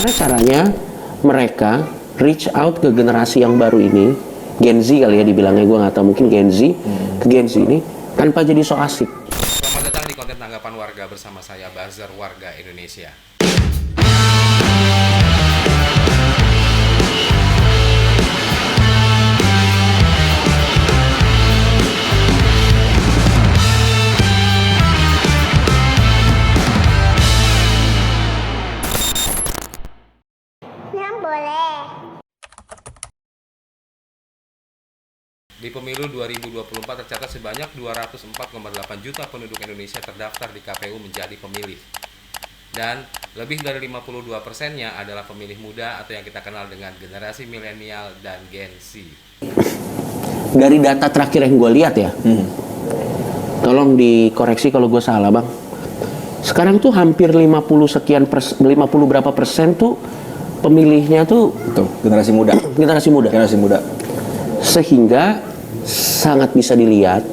Gimana caranya mereka reach out ke generasi yang baru ini, Gen Z kali ya dibilangnya, gue nggak tahu, mungkin Gen Z, ke Gen Z ini tanpa jadi so asik. Selamat datang di konten tanggapan warga bersama saya Buzzer Warga Indonesia. Di pemilu 2024 tercatat sebanyak 204,8 juta penduduk Indonesia terdaftar di KPU menjadi pemilih. Dan lebih dari 52%-nya adalah pemilih muda atau yang kita kenal dengan generasi milenial dan Gen Z. Dari data terakhir yang gue lihat ya, tolong dikoreksi kalau gue salah bang. Sekarang tuh hampir 50 berapa persen tuh pemilihnya tuh generasi muda. Generasi muda. Sehingga sangat bisa dilihat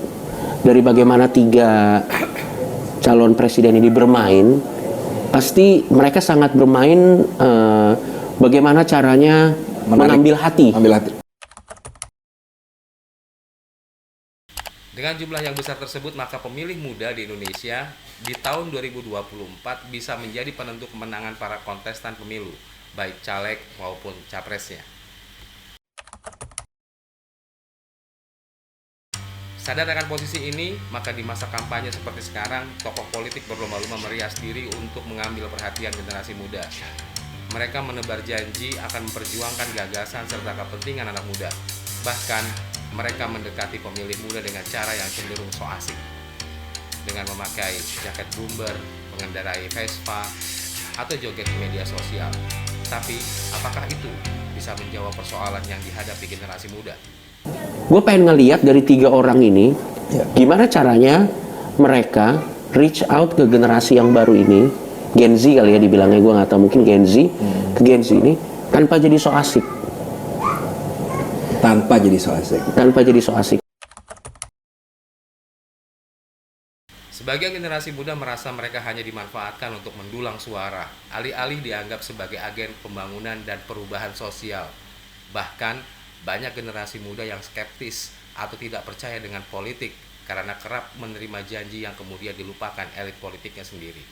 dari bagaimana 3 calon presiden ini bermain. Pasti mereka sangat bermain bagaimana caranya mengambil hati. Dengan jumlah yang besar tersebut, maka pemilih muda di Indonesia di tahun 2024 bisa menjadi penentu kemenangan para kontestan pemilu, baik caleg maupun capresnya. Sadar akan posisi ini, maka di masa kampanye seperti sekarang, tokoh politik berlomba-lomba merias diri untuk mengambil perhatian generasi muda. Mereka menebar janji akan memperjuangkan gagasan serta kepentingan anak muda. Bahkan, mereka mendekati pemilih muda dengan cara yang cenderung so asik. Dengan memakai jaket bomber, mengendarai Vespa, atau joget di media sosial. Tapi, apakah itu bisa menjawab persoalan yang dihadapi generasi muda? Gue pengen ngeliat dari 3 orang ini, gimana caranya mereka reach out ke generasi yang baru ini, Gen Z kali ya dibilangnya, gue nggak tahu, mungkin Gen Z, ke Gen Z ini tanpa jadi so asik. Tanpa jadi so asik. Sebagian generasi muda merasa mereka hanya dimanfaatkan untuk mendulang suara, alih-alih dianggap sebagai agen pembangunan dan perubahan sosial. Bahkan, banyak generasi muda yang skeptis atau tidak percaya dengan politik karena kerap menerima janji yang kemudian dilupakan elit politiknya sendiri.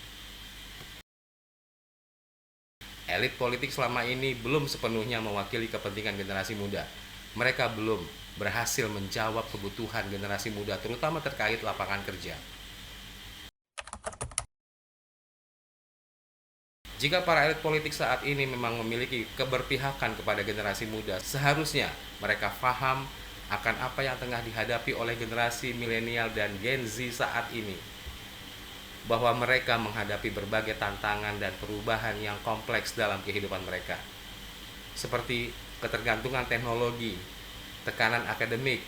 Elit politik selama ini belum sepenuhnya mewakili kepentingan generasi muda. Mereka belum berhasil menjawab kebutuhan generasi muda, terutama terkait lapangan kerja. Jika para elit politik saat ini memang memiliki keberpihakan kepada generasi muda, seharusnya mereka paham akan apa yang tengah dihadapi oleh generasi milenial dan Gen Z saat ini. Bahwa mereka menghadapi berbagai tantangan dan perubahan yang kompleks dalam kehidupan mereka. Seperti ketergantungan teknologi, tekanan akademik,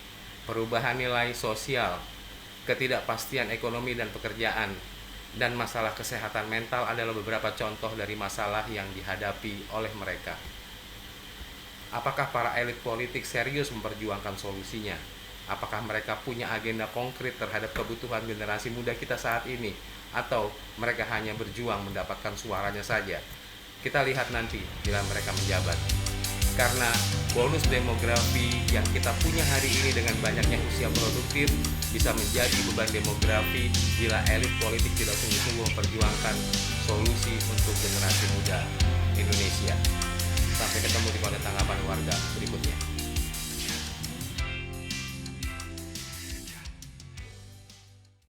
perubahan nilai sosial, ketidakpastian ekonomi dan pekerjaan, dan masalah kesehatan mental adalah beberapa contoh dari masalah yang dihadapi oleh mereka. Apakah para elit politik serius memperjuangkan solusinya? Apakah mereka punya agenda konkret terhadap kebutuhan generasi muda kita saat ini? Atau mereka hanya berjuang mendapatkan suaranya saja? Kita lihat nanti bila mereka menjabat. Karena bonus demografi yang kita punya hari ini dengan banyaknya usia produktif bisa menjadi beban demografi bila elit politik tidak sungguh-sungguh memperjuangkan solusi untuk generasi muda Indonesia. Sampai ketemu di konten tanggapan warga berikutnya.